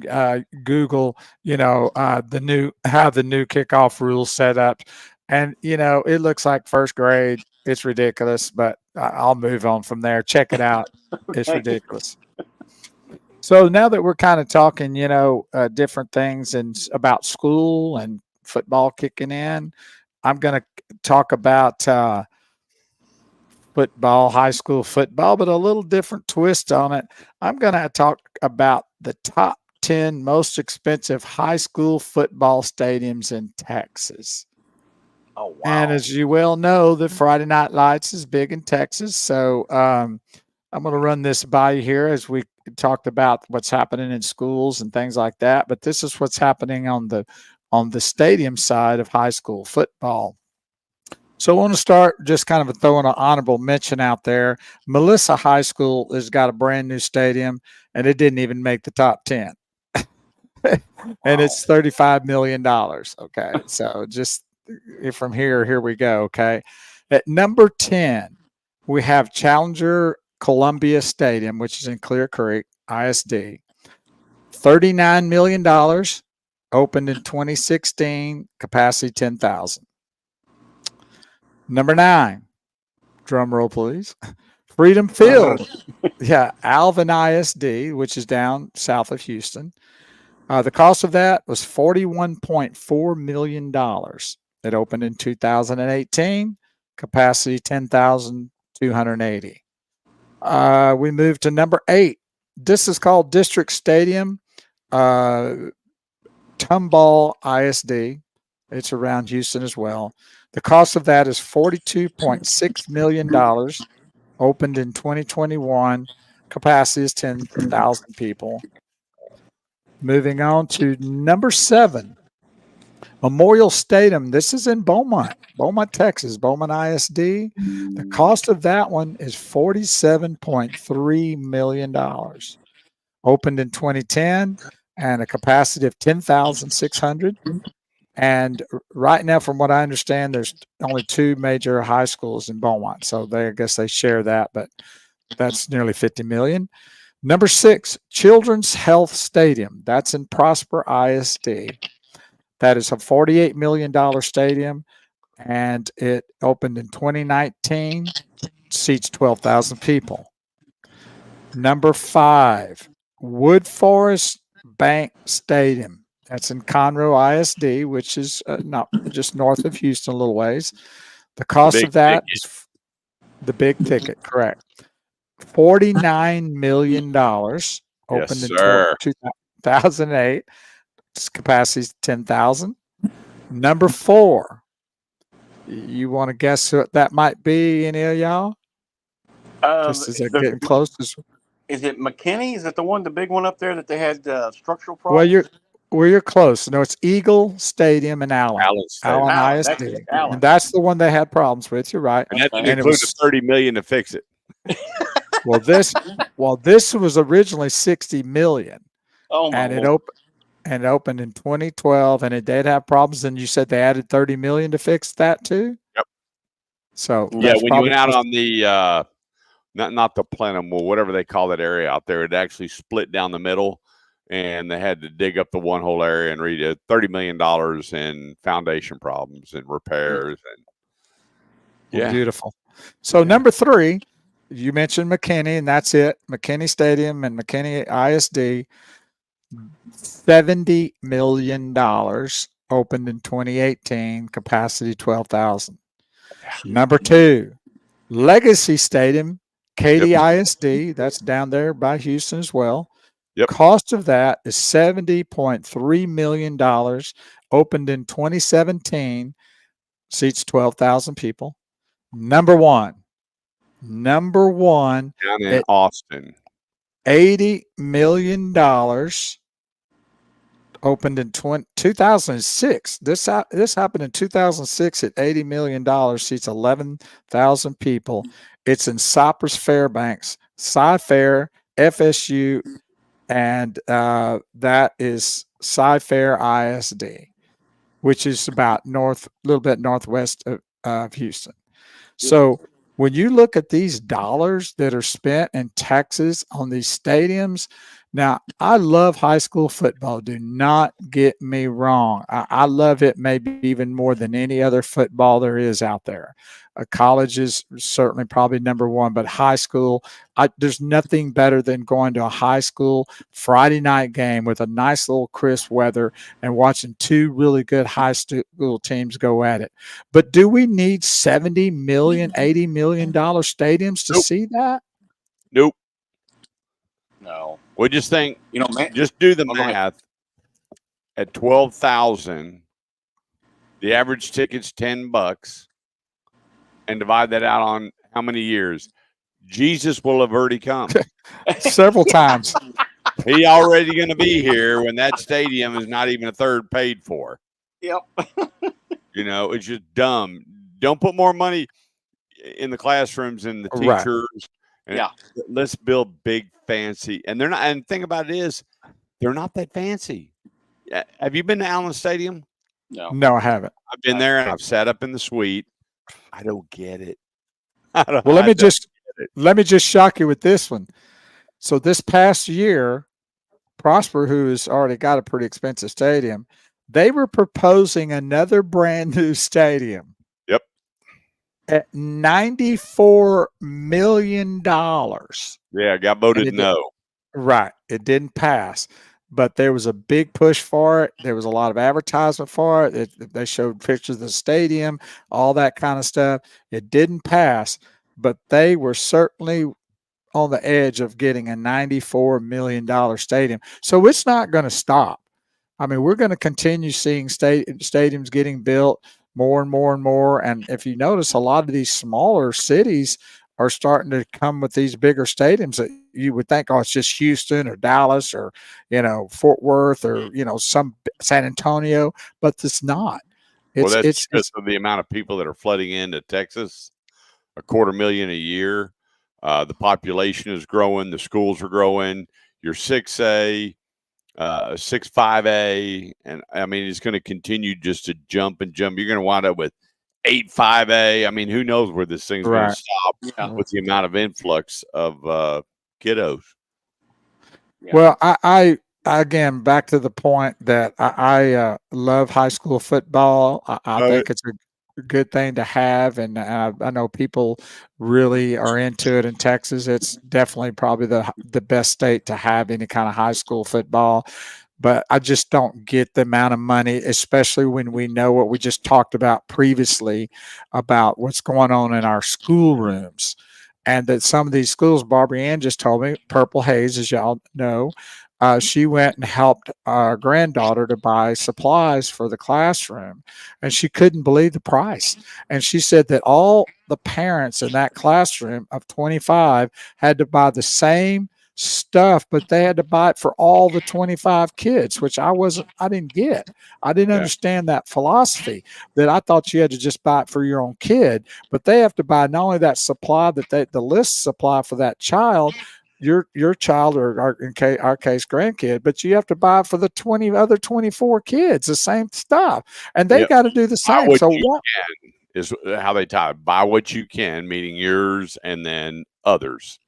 Google, how the new kickoff rules set up, and it looks like first grade. It's ridiculous, but I'll move on from there. Check it out. It's ridiculous. So now that we're kind of talking, different things about school and football kicking in, I'm going to talk about football, high school football, but a little different twist on it. I'm going to talk about the top 10 most expensive high school football stadiums in Texas. Oh, wow. And as you well know, the Friday Night Lights is big in Texas. So I'm going to run this by you here as we talked about what's happening in schools and things like that. But this is what's happening on the stadium side of high school football. So I want to start just kind of throwing an honorable mention out there. Melissa High School has got a brand new stadium, and it didn't even make the top 10. And it's $35 million. Okay. So just from here we go. Okay. At number 10, we have Challenger Columbia Stadium, which is in Clear Creek, ISD. $39 million. Opened in 2016, capacity 10,000. Number 9, drum roll please. Freedom Field. Yeah, Alvin ISD, which is down south of Houston. The cost of that was $41.4 million. It opened in 2018, capacity 10,280. We moved to number 8. This is called District Stadium. Tomball ISD. It's around Houston as well. The cost of that is $42.6 million. Opened in 2021. Capacity is 10,000 people. Moving on to number 7. Memorial Stadium. This is in Beaumont, Texas, Beaumont ISD. The cost of that one is $47.3 million. Opened in 2010 and a capacity of 10,600. And right now, from what I understand, there's only 2 major high schools in Beaumont. So I guess they share that, but that's nearly $50 million. Number 6, Children's Health Stadium. That's in Prosper ISD. That is a $48 million stadium, and it opened in 2019, seats 12,000 people. Number 5, Woodforest Bank Stadium. That's in Conroe ISD, which is not just north of Houston, a little ways. The cost of that is the big ticket, correct. $49 million. Opened in 2008. Its capacity is 10,000. Number 4. You want to guess what that might be, any of y'all? Just as they're getting close. Is it McKinney? Is it the big one up there that they had structural problems? Well, you're close. No, it's Eagle Stadium in Allen. Allen ISD. And that's the one they had problems with. You're right. And that includes $30 million to fix it. Well, this was originally $60 million. Oh my and Lord. and it opened in 2012, and it did have problems. And you said they added 30 million to fix that too. Yep. So Yeah, that's when you went out probably- on the not the plenum, well, whatever they call that area out there, it actually split down the middle, and they had to dig up the one whole area and redo $30 million in foundation problems and repairs. And yeah, beautiful. So number 3, you mentioned McKinney, and that's it. McKinney Stadium and McKinney ISD, $70 million, opened in 2018, capacity 12,000. Number 2, Legacy Stadium, Katy ISD, that's down there by Houston as well. Yep. Cost of that is $70.3 million, opened in 2017, seats 12,000 people. Number one, down in at Austin. $80 million, opened in 2006. This happened in 2006 at $80 million, seats 11,000 people. It's in Cypress Fairbanks, Cy-Fair, FSU, and that is Cy-Fair ISD, which is about a little bit northwest of Houston. So when you look at these dollars that are spent in Texas on these stadiums, now I love high school football. Do not get me wrong. I love it maybe even more than any other football there is out there. College is certainly probably number one, but high school, there's nothing better than going to a high school Friday night game with a nice little crisp weather and watching 2 really good high school teams go at it. But do we need $70 million, $80 million stadiums to see that? Nope. No. We just think, Man, just do the go ahead. math. At 12,000, the average ticket's $10, and divide that out on how many years. Jesus will have already come. Several times. He already going to be here when that stadium is not even a third paid for. Yep. It's just dumb. Don't put more money in the classrooms and the Right. teachers. And Yeah. Let's build big, fancy. And they're not. And the thing about it is, they're not that fancy. Have you been to Allen Stadium? No. No, I haven't. I've been there and I've sat up in the suite. I don't get it. Well, Well, let me just shock you with this one. So this past year, Prosper, who has already got a pretty expensive stadium, they were proposing another brand new stadium. Yep. At $94 million. Yeah, I got voted no. Right. It didn't pass. But there was a big push for it. There was a lot of advertisement for it. They showed pictures of the stadium, all that kind of stuff. It didn't pass, but they were certainly on the edge of getting a $94 million stadium. So it's not going to stop. I mean, we're going to continue seeing stadiums getting built more and more and more. And if you notice, a lot of these smaller cities are starting to come with these bigger stadiums that you would think, oh, it's just Houston or Dallas or, Fort Worth or, some San Antonio, but it's not. That's because of the amount of people that are flooding into Texas, 250,000 a year. The population is growing. The schools are growing. You're 6A, 6-5A. And I mean, it's going to continue just to jump and jump. You're going to wind up with 8-5A. I mean, who knows where this thing's going to stop with the amount of influx of kiddos. Yeah. Well, I again, back to the point that I love high school football. I think it's a good thing to have. And I know people really are into it in Texas. It's definitely probably the best state to have any kind of high school football. But I just don't get the amount of money, especially when we know what we just talked about previously about what's going on in our schoolrooms. And that some of these schools, Barbara Ann just told me, Purple Haze, as y'all know, she went and helped our granddaughter to buy supplies for the classroom, and she couldn't believe the price. And she said that all the parents in that classroom of 25 had to buy the same stuff, but they had to buy it for all the 25 kids, which I didn't get. I didn't understand that philosophy, that I thought you had to just buy it for your own kid, but they have to buy not only that supply, that the list supply for that child, your child or our case grandkid, but you have to buy for the 24 kids the same stuff, and they Yep. got to do the Buy same. what So you what? can is how they tie it. Buy what you can, meaning yours and then others.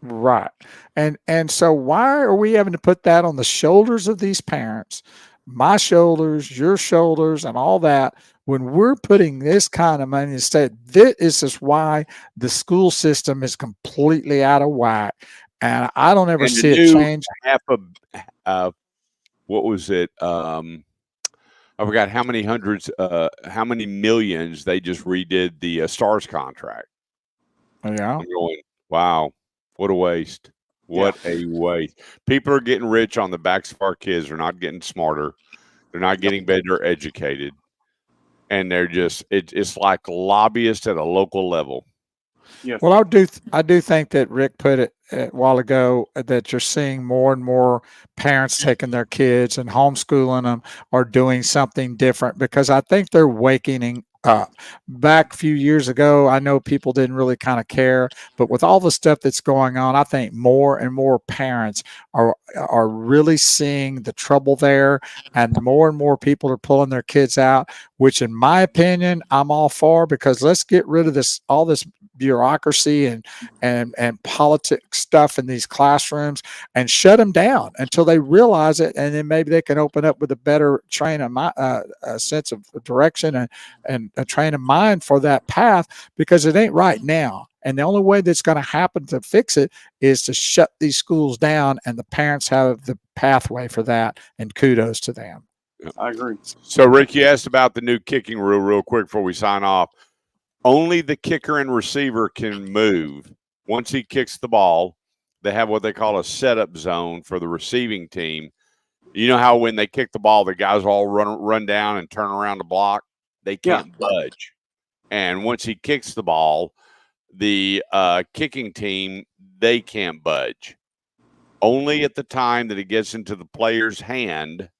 Right. And so why are we having to put that on the shoulders of these parents, my shoulders, your shoulders, and all that, when we're putting this kind of money instead? This is why the school system is completely out of whack. And I don't ever And the see it new change. half of what was it? I forgot how many hundreds, how many millions they just redid the Stars contract. Yeah. I'm going, wow, what a waste. What a waste. People are getting rich on the backs of our kids. They're not getting smarter. They're not getting better educated. And they're just, it's like lobbyists at a local level. Yes. Well, I do think that Rick put it a while ago that you're seeing more and more parents taking their kids and homeschooling them or doing something different, because I think they're waking up. Back a few years ago, I know people didn't really kind of care, but with all the stuff that's going on, I think more and more parents are really seeing the trouble there, and more people are pulling their kids out, which in my opinion, I'm all for, because let's get rid of all this bureaucracy and politics stuff in these classrooms and shut them down until they realize it, and then maybe they can open up with a better a sense of direction and a train of mind for that path, because it ain't right now. And the only way that's going to happen to fix it is to shut these schools down, and the parents have the pathway for that, and kudos to them. I agree. So, Rick, you asked about the new kicking rule real quick before we sign off. Only the kicker and receiver can move. Once he kicks the ball, they have what they call a setup zone for the receiving team. You know how when they kick the ball, the guys all run down and turn around to block? They can't budge. And once he kicks the ball, the kicking team, they can't budge. Only at the time that it gets into the player's hand,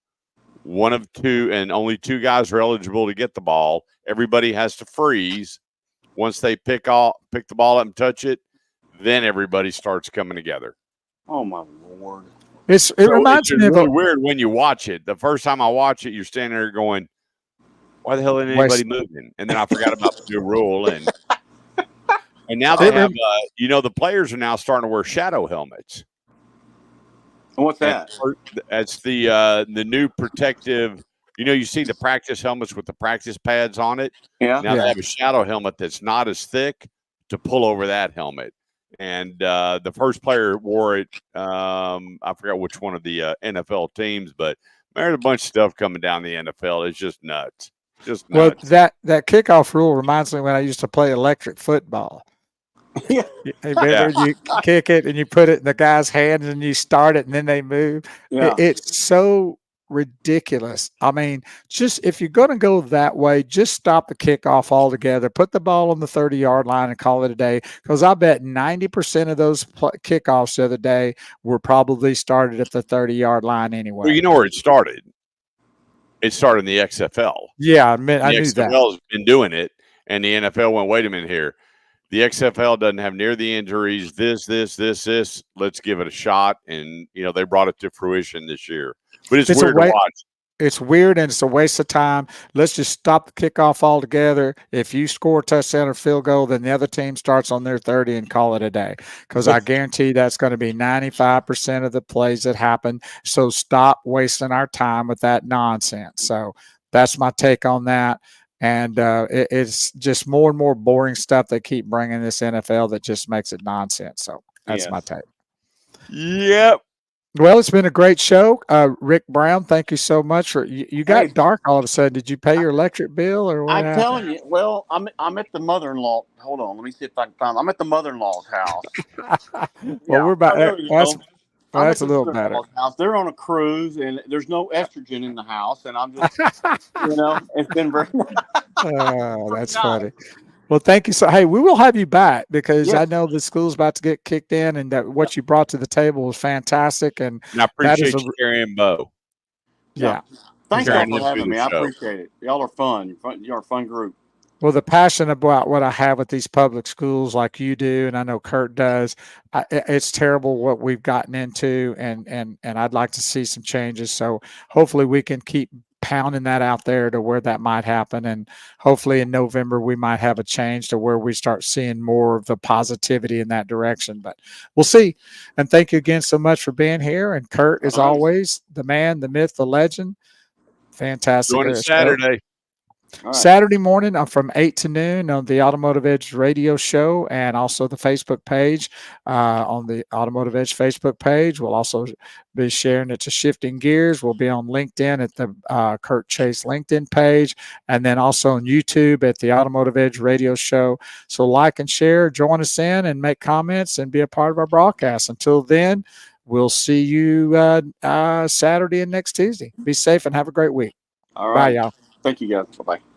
one of two, and only two guys are eligible to get the ball. Everybody has to freeze. Once they pick the ball up and touch it, then everybody starts coming together. Oh my Lord! It reminds me of really weird when you watch it. The first time I watch it, you're standing there going, "Why the hell isn't anybody moving?" And then I forgot about the new rule, and now they have, the players are now starting to wear shadow helmets. And what's that? That's the new protective. You see the practice helmets with the practice pads on it. Yeah. Now they have a shadow helmet that's not as thick to pull over that helmet. And the first player wore it. I forgot which one of the NFL teams, but there's a bunch of stuff coming down the NFL. It's just nuts. Just nuts. Well, that kickoff rule reminds me when I used to play electric football. Yeah. You kick it and you put it in the guy's hands and you start it and then they move. Yeah. It's so ridiculous. I mean, just if you're going to go that way, just stop the kickoff altogether. Put the ball on the 30-yard line and call it a day. Because I bet 90% of those kickoffs the other day were probably started at the 30-yard line anyway. Well, you know where it started. It started in the XFL. Yeah, I knew that. The XFL has been doing it, and the NFL went, wait a minute here. The XFL doesn't have near the injuries, this. Let's give it a shot. And, they brought it to fruition this year. But it's weird to watch. It's weird, and it's a waste of time. Let's just stop the kickoff altogether. If you score a touchdown or field goal, then the other team starts on their 30 and call it a day. Because I guarantee that's going to be 95% of the plays that happen. So stop wasting our time with that nonsense. So that's my take on that. And it's just more and more boring stuff they keep bringing this NFL that just makes it nonsense. So that's my take. Yep. Well, it's been a great show. Rick Brown, thank you so much. You got dark all of a sudden. Did you pay your electric bill or what? I'm telling you. Well, I'm at the mother-in-law. Hold on. Let me see if I can find. I'm at the mother-in-law's house. Well, we're about. That's a little better. House. They're on a cruise, and there's no estrogen in the house, and I'm just, it's been very. Oh, that's funny. Well, thank you. So, hey, we will have you back because I know the school's about to get kicked in, and that what you brought to the table was fantastic. And I appreciate you carrying Bo. Yeah. Thanks y'all for having me. I appreciate it. Y'all are fun. You're a fun group. Well, the passion about what I have with these public schools, like you do, and I know Kurt does, it's terrible what we've gotten into, and I'd like to see some changes. So hopefully we can keep pounding that out there to where that might happen, and hopefully in November we might have a change to where we start seeing more of the positivity in that direction. But we'll see. And thank you again so much for being here. And Kurt, as always, the man, the myth, the legend. Fantastic. Join us Saturday. Right. Saturday morning from 8 to noon on the Automotive Edge radio show, and also the Facebook page. On the Automotive Edge Facebook page, we'll also be sharing it to Shifting Gears. We'll be on LinkedIn at the Kurt Chase LinkedIn page, and then also on YouTube at the Automotive Edge radio show. So like and share, join us in, and make comments and be a part of our broadcast. Until then, we'll see you Saturday and next Tuesday. Be safe and have a great week. All right. Bye, y'all. Thank you, guys. Bye-bye.